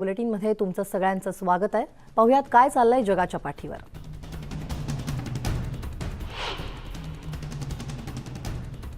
बुलेटिनमध्ये तुमचं सगळ्यांचं स्वागत आहे। पाहूयात काय चाललंय जगाच्या पाठीवर।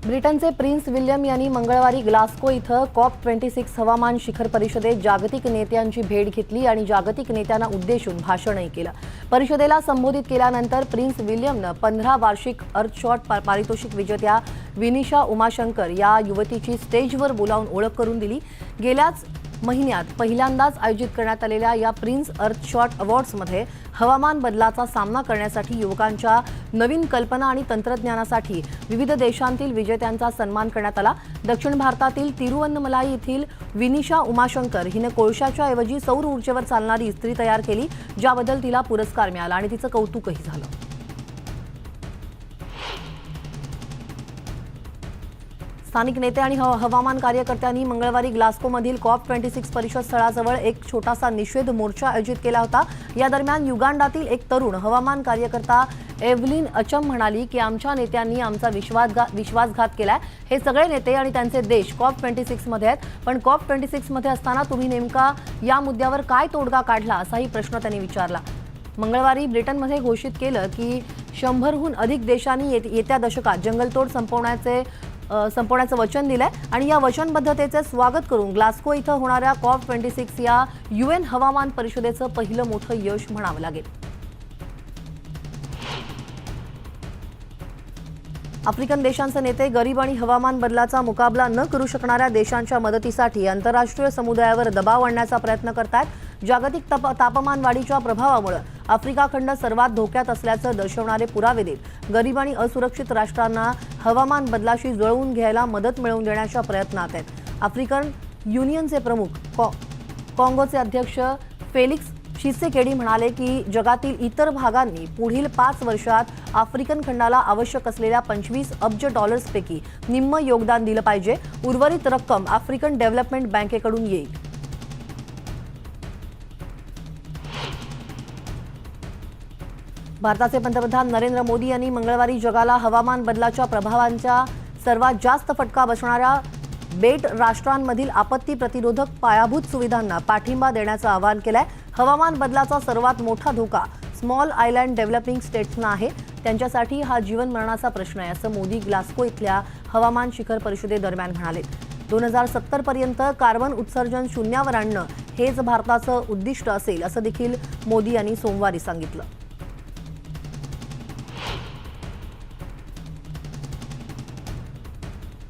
ब्रिटनचे प्रिन्स विल्यम यांनी मंगळवारी ग्लासगो इथं COP26 हवामान शिखर परिषदेत जागतिक नेत्यांची भेट घेतली आणि जागतिक नेत्यांना उद्देशून भाषणही केलं। परिषदेला संबोधित केल्यानंतर प्रिन्स विल्यमनं 15 वार्षिक अर्थशॉट पारितोषिक विजेत्या विनिशा उमाशंकर या युवतीची स्टेजवर बोलावून ओळख करून दिली। गेल्याच महिन्यात पहिल्यांदाच आयोजित करण्यात आलेल्या या प्रिन्स अर्थशॉट अवॉर्ड्समध्ये हवामान बदलाचा सामना करण्यासाठी युवकांच्या नवीन कल्पना आणि तंत्रज्ञानासाठी विविध देशांतील विजेत्यांचा सन्मान करण्यात आला। दक्षिण भारतातील तिरुवन्नमलाई येथील विनिशा उमाशंकर हिने कोळशाच्या ऐवजी सौर ऊर्जेवर चालणारी इस्त्री तयार केली, ज्याबद्दल तिला पुरस्कार मिळाला आणि तिचं कौतुकही झालं। स्थानिक नेते आणि हवामान कार्यकर्त्यांनी मंगळवारी ग्लासगोमधील COP26 परिषद स्थळाजवळ एक छोटासा निषेध मोर्चा आयोजित केला होता। या दरम्यान युगांडातील एक तरुण हवामान कार्यकर्ता एव्हलिन अचम म्हणाली की आमच्या नेत्यांनी आमचा विश्वासघात केलाय। हे सगळे नेते आणि त्यांचे देश COP26 मध्ये आहेत, पण COP26 मध्ये असताना तुम्ही नेमका या मुद्द्यावर काय तोडगा काढला असाही प्रश्न त्यांनी विचारला। मंगळवारी ब्रिटनमध्ये घोषित केलं की 100हून अधिक देशांनी येत्या दशकात जंगलतोड संपवण्याचं वचन दिलंय आणि या वचनबद्धतेचे स्वागत करून ग्लासगो इथं होणाऱ्या COP26 या UN हवामान परिषदेचं पहिलं मोठं यश म्हणावं लागेल। आफ्रिकन देशांचे नेते गरीब आणि हवामान बदलाचा मुकाबला न करू शकणाऱ्या देशांच्या मदतीसाठी आंतरराष्ट्रीय समुदायावर दबाव आणण्याचा प्रयत्न करतात। जागतिक तापमान वाढीच्या प्रभावामुळे आफ्रिका खंड सर्वात धोक्यात असल्याचं दर्शवणारे पुरावे देत गरीब आणि असुरक्षित राष्ट्रांना हवामान बदलाशी जुळवून घ्यायला मदत मिळवून देण्याच्या प्रयत्नात आहेत। आफ्रिकन युनियनचे प्रमुख काँगोचे अध्यक्ष फेलिक्स शिसेकेडी म्हणाले की जगातील इतर भागांनी पुढील 5 वर्षात आफ्रिकन खंडाला आवश्यक असलेल्या 25 अब्ज डॉलर्सपैकी निम्म योगदान दिलं पाहिजे। उर्वरित रक्कम आफ्रिकन डेव्हलपमेंट बँकेकडून येईल। भारताचे पंतप्रधान नरेंद्र मोदी यांनी मंगळवारी जगाला हवामान बदलाच्या प्रभावांचा सर्वात जास्त फटका बसणाऱ्या बेट राष्ट्रांमधील आपत्ती प्रतिरोधक पायाभूत सुविधांना पाठिंबा देण्याचं आवाहन केलंय। हवामान बदलाचा सर्वात मोठा धोका स्मॉल आयलँड डेव्हलपिंग स्टेट्सना आहे, त्यांच्यासाठी हा जीवन मरणाचा प्रश्न आहे असं मोदी ग्लासगो इथल्या हवामान शिखर परिषदेदरम्यान म्हणाले। 2070 पर्यंत कार्बन उत्सर्जन शून्यावर आणणं हेच भारताचं उद्दिष्ट असेल असं देखील मोदी यांनी सोमवारी सांगितलं।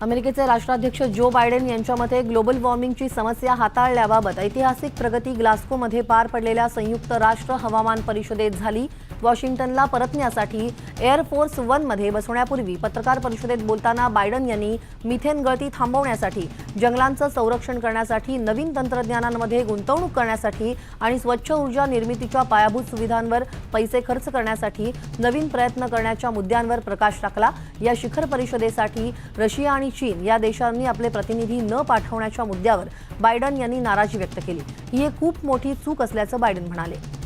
अमेरिकेचे राष्ट्राध्यक्ष जो बायडेन यांच्या मते ग्लोबल वॉर्मिंगची समस्या हाताळण्याबाबत ऐतिहासिक प्रगती ग्लासगोमध्ये पार पडलेल्या संयुक्त राष्ट्र हवामान परिषदेत झाली। वॉशिंग्टनला परतण्यासाठी एअरफोर्स 1 मध्ये बसण्यापूर्वी पत्रकार परिषदेत बोलताना बायडेन यांनी मिथेन गळती थांबवण्यासाठी, जंगलांचं संरक्षण करण्यासाठी, नवीन तंत्रज्ञानांमध्ये गुंतवणूक करण्यासाठी आणि स्वच्छ ऊर्जा निर्मितीच्या पायाभूत सुविधांवर पैसे खर्च करण्यासाठी नवीन प्रयत्न करण्याच्या मुद्द्यांवर प्रकाश टाकला। या शिखर परिषदेसाठी रशिया आणि चीन या देशांनी आपले प्रतिनिधी न पाठवण्याच्या मुद्द्यावर बायडेन यांनी नाराजी व्यक्त केली। ही एक खूप मोठी चूक असल्याचं बायडेन म्हणाले।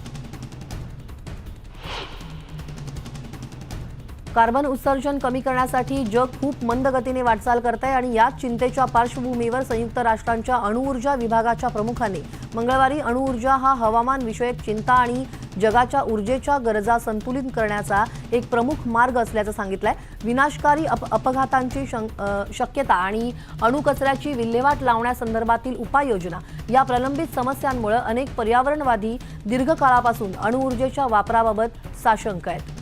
कार्बन उत्सर्जन कमी करण्यासाठी जग खूप मंद गतीने वाटचाल करतंय आणि याच चिंतेच्या पार्श्वभूमीवर संयुक्त राष्ट्रांच्या अणुऊर्जा विभागाच्या प्रमुखांनी मंगळवारी अणुऊर्जा हा हवामान विषयक चिंता आणि जगाच्या ऊर्जेच्या गरजा संतुलित करण्याचा एक प्रमुख मार्ग असल्याचं सांगितलंय। विनाशकारी अपघातांची शक्यता आणि अणुकचऱ्याची विल्हेवाट लावण्यासंदर्भातील उपाययोजना या प्रलंबित समस्यांमुळे अनेक पर्यावरणवादी दीर्घकाळापासून अणुऊर्जेच्या वापराबाबत साशंक आहेत।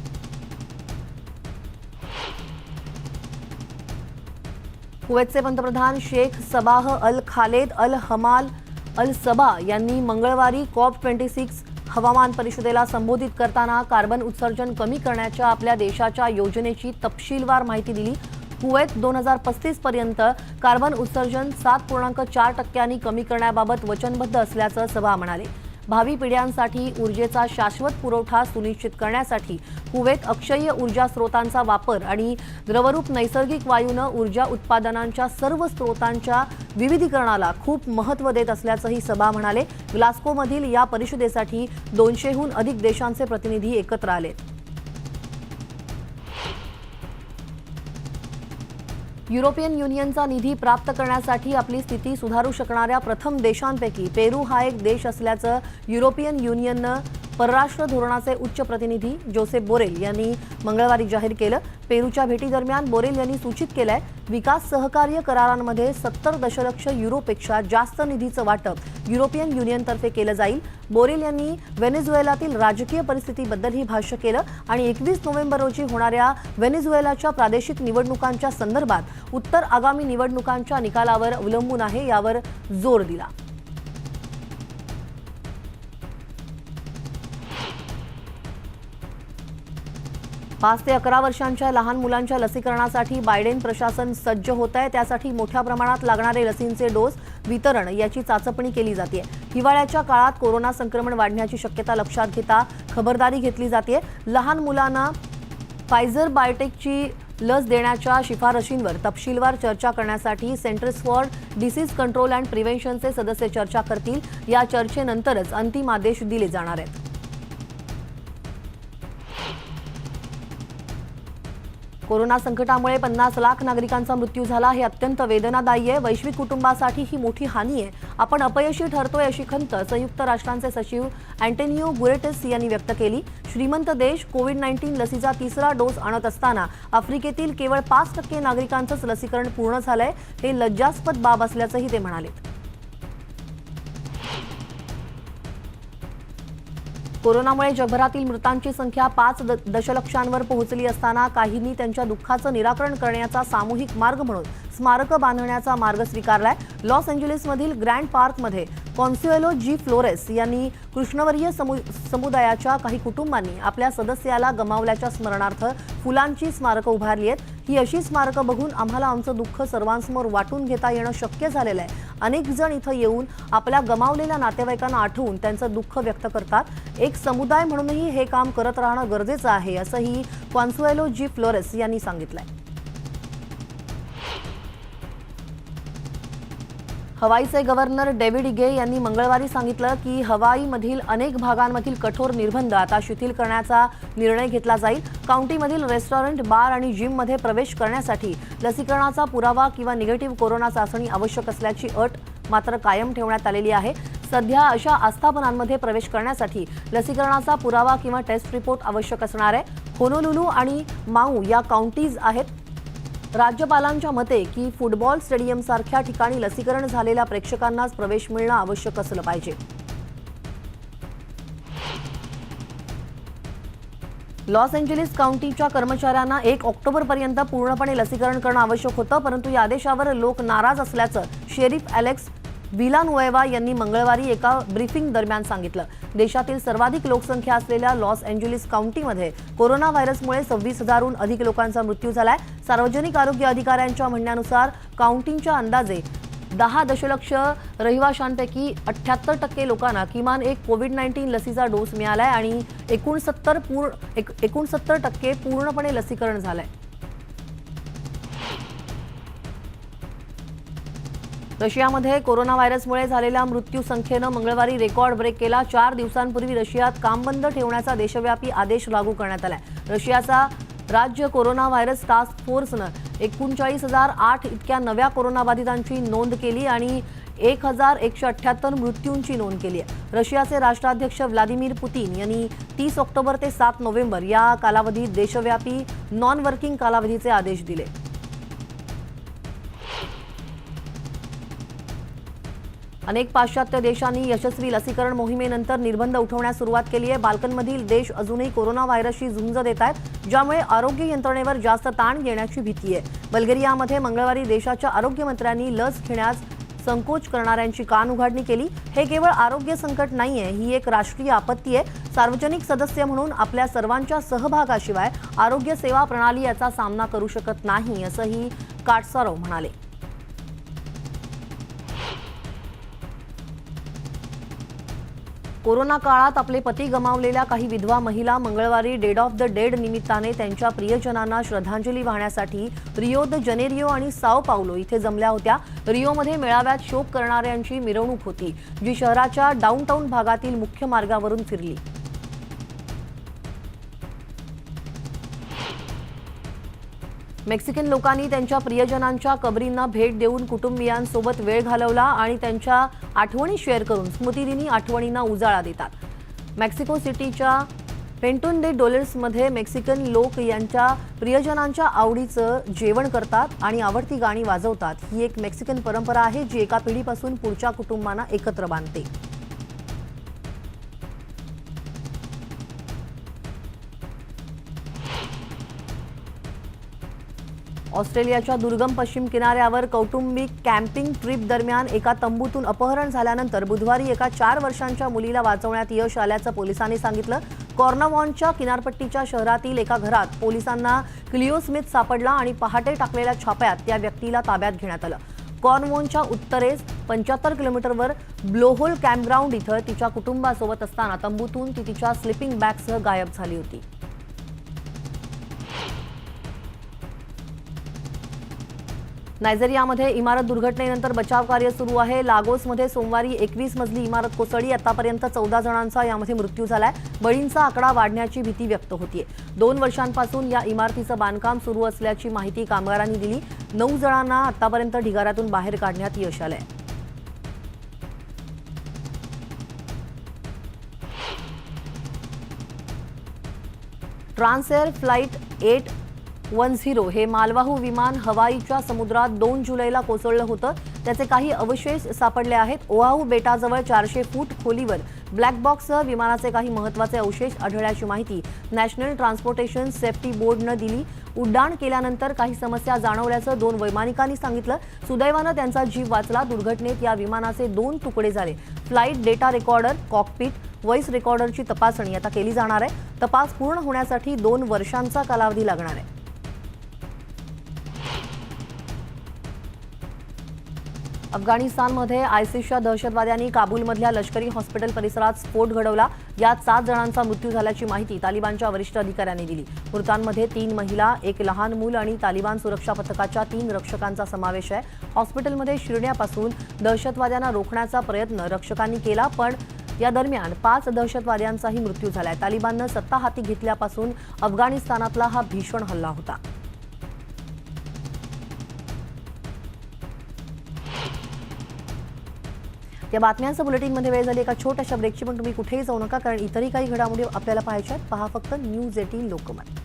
कुवेतचे पंतप्रधान शेख सबाह अल खालेद अल हमाल अल सबा यांनी मंगळवारी COP26 हवामान परिषदेला संबोधित करताना कार्बन उत्सर्जन कमी करण्याच्या आपल्या देशाच्या योजनेची तपशीलवार माहिती दिली। कुवेत 2035 पर्यंत कार्बन उत्सर्जन 7.4% कमी करण्याबाबत वचनबद्ध असल्याचं सबा म्हणाले। भावी पिढ्यांसाठी ऊर्जेचा शाश्वत पुरवठा सुनिश्चित करण्यासाठी कुवेत अक्षय ऊर्जा स्रोतांचा वापर आणि द्रवरूप नैसर्गिक वायूनं ऊर्जा उत्पादनांच्या सर्व स्रोतांच्या विविधीकरणाला खूप महत्त्व देत असल्याचंही सबा म्हणाले। ग्लासगोमधील या परिषदेसाठी 200हून अधिक देशांचे प्रतिनिधी एकत्र आले। युरोपियन युनियनचा निधी प्राप्त करण्यासाठी आपली स्थिती सुधारू शकणाऱ्या प्रथम देशांपैकी पेरू हा एक देश असल्याचं युरोपियन युनियननं परराष्ट्र धोरणाचे उच्च प्रतिनिधी जोसेफ बोरेल यांनी मंगळवारी जाहीर केलं. पेरूच्या भेटीदरम्यान बोरेल यांनी सूचित केलंय विकास सहकार्य करारांमध्ये 70 दशलक्ष युरोपेक्षा जास्त निधीचं वाटप युरोपियन युनियनतर्फे केलं जाईल. बोरेल यांनी व्हेनेझुएलातील राजकीय परिस्थितीबद्दलही भाष्य केलं आणि 21 नोव्हेंबर रोजी होणाऱ्या व्हेनेझुएलाच्या प्रादेशिक निवडणुकांच्या संदर्भात उत्तर आगामी निवडणुकांच्या निकालावर अवलंबून आहे यावर जोर दिला. 5 ते 11 वर्षांच्या लहान मुलांच्या लसीकरणासाठी बायडेन प्रशासन सज्ज होत आहे. त्यासाठी मोठ्या प्रमाणात लागणारे लसींचे डोस वितरण याची चाचपणी केली जाते. हिवाळ्याच्या काळात कोरोना संक्रमण वाढण्याची शक्यता लक्षात घेता खबरदारी घेतली जाते. लहान मुलांना फायझर बायोटेकची लस देण्याच्या शिफारशींवर तपशीलवार चर्चा करण्यासाठी centres for disease control and प्रिव्हेन्शनचे सदस्य चर्चा करतील. या चर्चेनंतरच अंतिम आदेश दिले जाणार आहेत. कोरोना संकटामुळे 50 लाख नागरिकांचा मृत्यू झाला. हे अत्यंत वेदनादायी आहे. वैश्विक कुटुंबासाठी ही मोठी हानी आहे. आपण अपयशी ठरतोय अशी खंत संयुक्त राष्ट्रांचे सचिव अँटोनियो गुटेरेस यांनी व्यक्त केली. श्रीमंत देश कोविड-19 लसीचा 3रा डोस आणत असताना आफ्रिकेतील केवळ 5% नागरिकांचंच लसीकरण पूर्ण झालंय. हे लज्जास्पद बाब असल्याचंही ते म्हणाले. कोरोनामुळे जगभरातील मृतांची संख्या 5 दशलक्षांवर पोहोचली असताना काहींनी त्यांच्या दुःखाचं निराकरण करण्याचा सामूहिक मार्ग म्हणून स्मारकं बांधण्याचा मार्ग स्वीकारलाय. लॉस एंजेलिसमधील ग्रँड पार्कमध्ये कॉन्सुएलो जी फ्लोरेस यांनी कृष्णवर्यीय समुदायाच्या काही कुटुंबांनी आपल्या सदस्याला गमावल्याच्या स्मरणार्थ फुलांची स्मारकं उभारली आहेत. ही अशी स्मारकं बघून आम्हाला आमचं दुःख सर्वांसमोर वाटून घेता येणं शक्य झालेलं आहे. अनेक जण इथं येऊन आपल्या गमावलेल्या नातेवाईकांना आठवून त्यांचं दुःख व्यक्त करतात. एक समुदाय म्हणूनही हे काम करत राहणं गरजेचं आहे असंही कॉन्सुएलो जी फ्लोरेस यांनी सांगितलंय. हवाईचे गव्हर्नर डेव्हिड इगे यांनी मंगळवारी सांगितलं की हवाईमधील अनेक भागांमधील कठोर निर्बंध आता शिथिल करण्याचा निर्णय घेतला जाईल. काउंटीमधील रेस्टॉरंट, बार आणि जिममध्ये प्रवेश करण्यासाठी लसीकरणाचा पुरावा किंवा निगेटिव्ह कोरोना चाचणी आवश्यक असल्याची अट मात्र कायम ठेवण्यात आलेली आहे. सध्या अशा आस्थापनांमध्ये प्रवेश करण्यासाठी लसीकरणाचा पुरावा किंवा टेस्ट रिपोर्ट आवश्यक असणार आहे. होनोलुलू आणि माऊ या काउंटीज आहेत. राज्यपालांच्या मते की फुटबॉल स्टेडियमसारख्या ठिकाणी लसीकरण झालेल्या प्रेक्षकांनाच प्रवेश मिळणं आवश्यक असलं पाहिजे. लॉस एंजेलिस काउंटीच्या कर्मचाऱ्यांना 1 ऑक्टोबरपर्यंत पूर्णपणे लसीकरण करणं आवश्यक होतं, परंतु या आदेशावर लोक नाराज असल्याचं शेरिफ अलेक्स विलानुएवा यांनी मंगळवारी एका ब्रीफिंग दरम्यान सांगितलं. देशातील सर्वाधिक लोकसंख्या असलेल्या लॉस एंजेलिस काउंटीमध्ये कोरोना व्हायरसमुळे 26,000हून अधिक लोकांचा मृत्यू झालाय. सार्वजनिक आरोग्य अधिकाऱ्यांच्या म्हणण्यानुसार काउंटीच्या अंदाजे 10 दशलक्ष रहिवाशांपैकी 78% लोकांना किमान एक कोविड-19 लसीचा डोस मिळालाय आणि 69% पूर्णपणे लसीकरण झालंय. रशियामध्ये कोरोना व्हायरसमुळे झालेल्या मृत्यू संख्येनं मंगळवारी रेकॉर्ड ब्रेक केला. 4 दिवसांपूर्वी रशियात काम बंद ठेवण्याचा देशव्यापी आदेश लागू करण्यात आलाय. रशियाचा राज्य कोरोना व्हायरस टास्क फोर्सनं 39,008 इतक्या नव्या कोरोनाबाधितांची नोंद केली आणि 1,178 मृत्यूंची नोंद केली आहे. रशियाचे राष्ट्राध्यक्ष व्लादिमीर पुतीन यांनी 30 ऑक्टोबर ते 7 नोव्हेंबर या कालावधीत देशव्यापी नॉन वर्किंग कालावधीचे आदेश दिले. अनेक पाश्चात्य देशांनी यशस्वी लसीकरण मोहिमेनंतर निर्बंध उठवण्यास सुरुवात केली आहे. बाल्कनमधील देश अजूनही कोरोना व्हायरसशी झुंज देत आहेत, ज्यामुळे आरोग्य यंत्रणेवर जास्त ताण येण्याची भीती आहे. बल्गेरियामध्ये मंगळवारी देशाच्या आरोग्यमंत्र्यांनी लस घेण्यास संकोच करणाऱ्यांची कानउघाडणी केली. हे केवळ आरोग्य संकट नाहीये, ही एक राष्ट्रीय आपत्ती आहे. सार्वजनिक सदस्य म्हणून आपल्या सर्वांच्या सहभागाशिवाय आरोग्य सेवा प्रणाली याचा सामना करू शकत नाही असंही काटसारोव म्हणाले. कोरोना काळात आपले पती गमावलेल्या काही विधवा महिला मंगळवारी डेड ऑफ द डेड निमित्ताने त्यांच्या प्रियजनांना श्रद्धांजली वाहण्यासाठी रिओ द जनेरियो आणि साओ पाउलो इथे जमल्या होत्या. रिओमध्ये मेळाव्यात शोक करणाऱ्यांची मिरवणूक होती, जी शहराच्या डाऊनटाऊन भागातील मुख्य मार्गावरून फिरली. मेक्सिकन लोकांनी त्यांच्या प्रियजनांच्या कबरींना भेट देऊन कुटुंबियांसोबत वेळ घालवला आणि त्यांच्या आठवणी शेअर करून स्मृतिदिनी आठवणींना उजाळा देतात। मेक्सिको सिटीच्या पेंटोन दे डोलेर्समध्ये मेक्सिकन लोक यांच्या प्रियजनांच्या आवडीचं जेवण करतात आणि आवडती गाणी वाजवतात। ही एक मेक्सिकन परंपरा आहे जी एका पिढीपासून पुढच्या कुटुंबांना एकत्र बांधते। ऑस्ट्रेलियाच्या दुर्गम पश्चिम किनाऱ्यावर कौटुंबिक कॅम्पिंग ट्रिप दरम्यान एका तंबूतून अपहरण झाल्यानंतर बुधवारी एका 4 वर्षांच्या मुलीला वाचवण्यात यश आल्याचं पोलिसांनी सांगितलं। कॉर्नवॉलच्या किनारपट्टीच्या शहरातील एका घरात पोलिसांना क्लिओ स्मिथ सापडला आणि पहाटे टाकलेल्या छाप्यात त्या व्यक्तीला ताब्यात घेण्यात आलं। कॉर्नवॉलच्या उत्तरेस 75 किलोमीटरवर ब्लोहोल कॅम्पग्राऊंड इथं तिच्या कुटुंबासोबत असताना तंबूतून ती तिच्या स्लीपिंग बॅगसह गायब झाली होती। नायजेरियामध्ये इमारत दुर्घटनेनंतर बचाव कार्य सुरू आहे। लागोसमध्ये सोमवारी 21 मजली इमारत कोसळली। आतापर्यंत 14 जणांचा यामध्ये मृत्यू झालाय। बळींचा आकडा वाढण्याची भीती व्यक्त होतीये। 2 वर्षांपासून या इमारतीचं बांधकाम सुरू असल्याची माहिती कामगारांनी दिली। 9 जणांना आतापर्यंत ढिगाऱ्यातून बाहेर काढण्यात यश आलंय। ट्रान्सएअर फ्लाइट 810 हे मालवाहू विमान हवाईच्या समुद्रात 2 जुलैला कोसळलं होतं। त्याचे काही अवशेष सापडले आहेत। ओआहू बेटाजवळ 400 फूट खोलीवर ब्लॅक बॉक्ससह विमानाचे काही महत्त्वाचे अवशेष आढळल्याची माहिती नॅशनल ट्रान्सपोर्टेशन सेफ्टी बोर्डनं दिली। उड्डाण केल्यानंतर काही समस्या जाणवल्याचं 2 वैमानिकांनी सांगितलं। सुदैवानं त्यांचा जीव वाचला। दुर्घटनेत या विमानाचे 2 तुकडे झाले। Flight data recorder, cockpit, voice रेकॉर्डरची तपासणी आता केली जाणार आहे। तपास पूर्ण होण्यासाठी 2 वर्षांचा कालावधी लागणार आहे। अफगाणिस्तानमध्ये आयसिसच्या दहशतवाद्यांनी काबूलमधल्या लष्करी हॉस्पिटल परिसरात स्फोट घडवला। यात 7 जणांचा मृत्यू झाल्याची माहिती तालिबानच्या वरिष्ठ अधिकाऱ्यांनी दिली। मृतांमध्ये 3 महिला, 1 लहान मूल आणि तालिबान सुरक्षा पथकाच्या 3 रक्षकांचा समावेश आहे। हॉस्पिटलमध्ये शिरण्यापासून दहशतवाद्यांना रोखण्याचा प्रयत्न रक्षकांनी केला, पण या दरम्यान 5 दहशतवाद्यांचाही मृत्यू झालाय। तालिबाननं सत्ता हाती घेतल्यापासून अफगाणिस्तानातला हा भीषण हल्ला होता। या बातम्यांचं बुलेटिनमध्ये वेळ झाली एका छोट्याशा ब्रेकची, पण तुम्ही कुठेही जाऊ नका, कारण इतरही काही घडामोडी आपल्याला पाहायच्या आहेत। पहा फक्त न्यूज 18 लोकमत।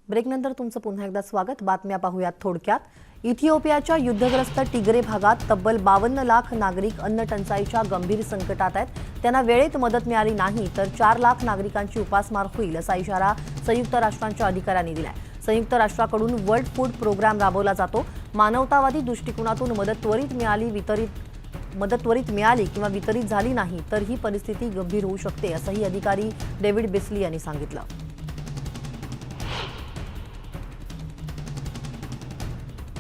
ब्रेकनंतर तुमचं पुन्हा एकदा स्वागत। बातम्या पाहूयात थोडक्यात। इथिओपियाच्या युद्धग्रस्त टिग्रे भागात तब्बल 52 लाख नागरिक अन्न टंचाईच्या गंभीर संकटात आहेत। त्यांना वेळेत मदत मिळाली नाही तर 4 लाख नागरिकांची उपासमार होईल असा इशारा संयुक्त राष्ट्रांच्या अधिकाऱ्यांनी दिलाय। संयुक्त राष्ट्रांकडून वर्ल्ड फूड प्रोग्राम राबवला जातो। मानवतावादी दृष्टिकोनातून मदत त्वरित मिळाली किंवा वितरित झाली नाही तर ही परिस्थिती गंभीर होऊ शकते असंही अधिकारी डेव्हिड बेस्ली यांनी सांगितलं।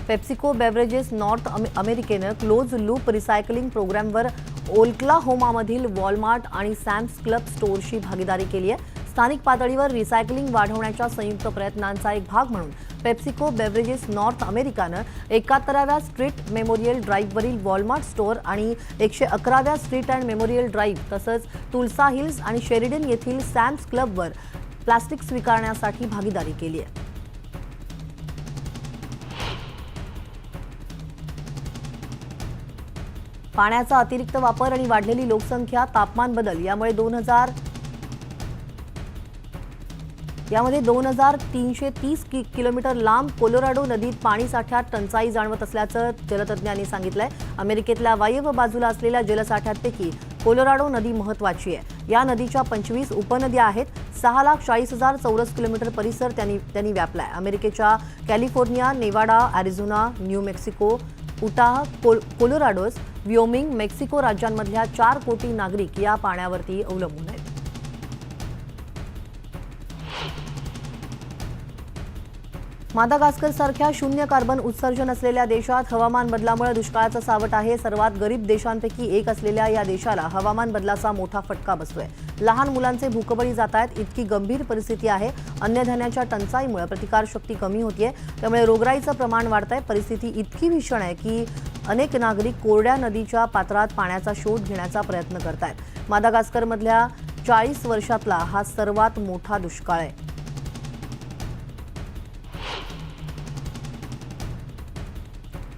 पेप्सिको बेव्हरेजेस नॉर्थ अमेरिकेनं क्लोज लूप रिसायकलिंग प्रोग्रामवर ओक्लाहोमामधील वॉलमार्ट आणि सॅम्स क्लब स्टोअरशी भागीदारी केली आहे। स्थानिक पातळीवर रिसायकलिंग वाढवण्याच्या संयुक्त प्रयत्नांचा एक भाग म्हणून पेप्सिको बेव्हरेजेस नॉर्थ अमेरिकानं 71व्या स्ट्रीट मेमोरियल ड्राईव्हवरील वॉलमार्ट स्टोअर आणि 111व्या स्ट्रीट अँड मेमोरियल ड्राईव्ह तसंच तुलसा हिल्स आणि शेरिडन येथील सॅम्स क्लबवर प्लास्टिक स्वीकारण्यासाठी भागीदारी केली आहे। पाण्याचा अतिरिक्त वापर आणि वाढलेली लोकसंख्या, तापमान बदल यामुळे 2330 किलोमीटर लांब कोलोराडो नदीत पाणी साठ्यात टंचाई जाणवत असल्याचं जलतज्ज्ञांनी सांगितलंय। अमेरिकेतल्या वायव्य बाजूला असलेल्या जलसाठ्यांपैकी कोलोराडो नदी महत्त्वाची आहे। या नदीच्या 25 उपनद्या आहेत। 6,40,000 चौरस किलोमीटर परिसर त्यांनी व्यापलाय। अमेरिकेच्या California, Nevada, Arizona, New Mexico, Utah, Colorado, Wyoming, Mexico राज्यांमधल्या 4 कोटी नागरिक या पाण्यावरती अवलंबून आहेत। मादागास्कर सारख्या शून्य कार्बन उत्सर्जन असलेल्या देशात हवामान बदलामुळे दुष्काळाचं सावट आहे. सर्वात गरीब देशांपैकी एक असलेल्या या देशाला हवामान बदलाचा मोठा फटका बसतोय. लहान मुलांचे भूकबळी जात आहेत. इतकी गंभीर परिस्थिती आहे. अन्नधान्याच्या टंचाईमुळे प्रतिकारशक्ती कमी होतीये. त्यामुळे रोगराईचं प्रमाण वाढतंय. परिस्थिती इतकी भीषण आहे की अनेक नागरिक कोरड्या नदीच्या पात्रात पाण्याचा शोध घेण्याचा प्रयत्न करतायत. मादागास्करमधल्या 40 वर्षातला हा सर्वात मोठा दुष्काळ आहे.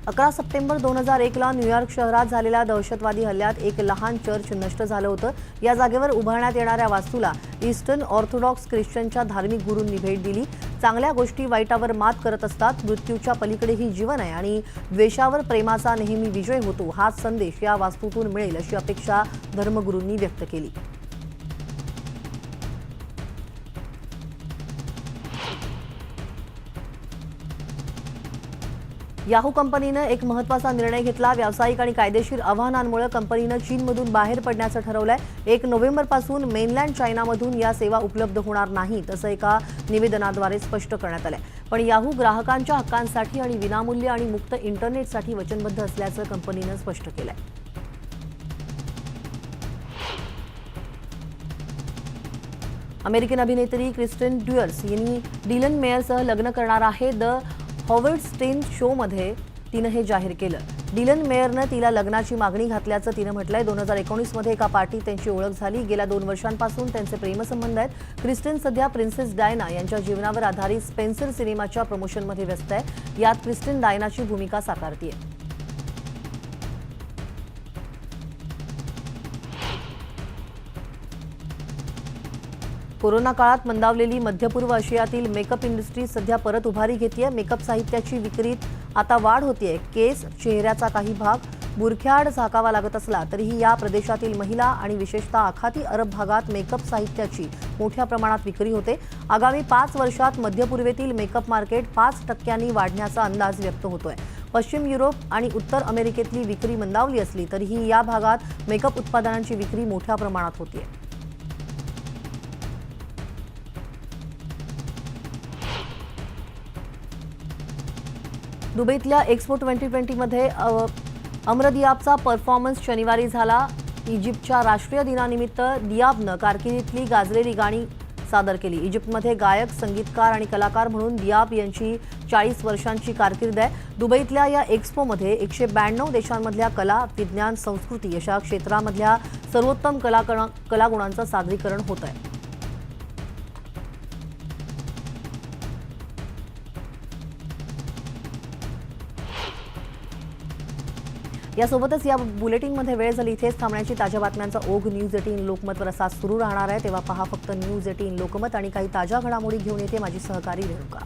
11 सप्टेंबर 2001ला न्यूयॉर्क शहरात झालेल्या दहशतवादी हल्ल्यात एक लहान चर्च नष्ट झालं होतं. या जागेवर उभारण्यात येणाऱ्या वास्तूला ईस्टर्न ऑर्थोडॉक्स ख्रिश्चनच्या धार्मिक गुरूंनी भेट दिली. चांगल्या गोष्टी वाईटावर मात करत असतात. मृत्यूच्या पलीकडेही जीवन आहे आणि द्वेषावर प्रेमाचा नेहमी विजय होतो. हाच संदेश या वास्तूतून मिळेल अशी अपेक्षा धर्मगुरूंनी व्यक्त केली. याहू कंपनीनं एक महत्त्वाचा निर्णय घेतला. व्यावसायिक आणि कायदेशीर आव्हानांमुळे कंपनीनं चीनमधून बाहेर पडण्याचं ठरवलंय. 1 नोव्हेंबरपासून मेनलँड चायनामधून या सेवा उपलब्ध होणार नाहीत असं एका निवेदनाद्वारे स्पष्ट करण्यात आलंय. पण याहू ग्राहकांच्या हक्कांसाठी आणि विनामूल्य आणि मुक्त इंटरनेटसाठी वचनबद्ध असल्याचं कंपनीनं स्पष्ट केलंय. अमेरिकन अभिनेत्री क्रिस्टिन ड्युअर्स यांनी डिलन मेयरसह लग्न करणार आहे. द हॉवर्ड स्टेन शोमध्ये तिनं हे जाहीर केलं. डिलन मेयरनं तिला लग्नाची मागणी घातल्याचं तिनं म्हटलंय. 2019मध्ये एका पार्टीत त्यांची ओळख झाली. गेल्या 2 वर्षांपासून त्यांचे प्रेमसंबंध आहेत. क्रिस्टिन सध्या प्रिन्सेस डायना यांच्या जीवनावर आधारित स्पेन्सर सिनेमाच्या प्रमोशनमध्ये व्यस्त आहे. यात क्रिस्टिन डायनाची भूमिका साकारतीये. कोरोना काळात मंदावलेली मध्यपूर्व आशियातील मेकअप इंडस्ट्री सध्या परत उभारी घेतेय. मेकअप साहित्याची विक्रीत आता वाढ होतीये. केस, चेहऱ्याचा काही भाग बुरख्याआड झाकावा लागत असला तरीही या प्रदेशातील महिला आणि विशेषतः आखाती अरब भागात मेकअप साहित्याची मोठ्या प्रमाणात विक्री होते. आगामी 5 वर्षात मध्यपूर्वेतील मेकअप मार्केट 5% वाढण्याचा अंदाज व्यक्त होतोय. पश्चिम युरोप आणि उत्तर अमेरिकेतली विक्री मंदावली असली तरीही या भागात मेकअप उत्पादनांची विक्री मोठ्या प्रमाणात होतीये. दुबईतल्या एक्स्पो 2020 मध्ये अमर दियाबचा परफॉर्मन्स शनिवारी झाला. इजिप्तच्या राष्ट्रीय दिनानिमित्त दियाबनं कारकिर्दीतली गाजलेली गाणी सादर केली. इजिप्तमध्ये गायक, संगीतकार आणि कलाकार म्हणून दियाब यांची 40 वर्षांची कारकीर्द आहे. दुबईतल्या या एक्स्पोमध्ये 192 देशांमधल्या कला, विज्ञान, संस्कृती अशा क्षेत्रामधल्या सर्वोत्तम कलागुणांचं सादरीकरण होत आहे. यासोबतच या बुलेटिनमध्ये वेळ झाली. इथेच थांबण्याची. ताज्या बातम्यांचा ओघ न्यूज 18 लोकमतवर असाच सुरू राहणार आहे. तेव्हा पहा फक्त न्यूज 18 लोकमत आणि काही ताज्या घडामोडी घेऊन येते माझी सहकारी रेणुका.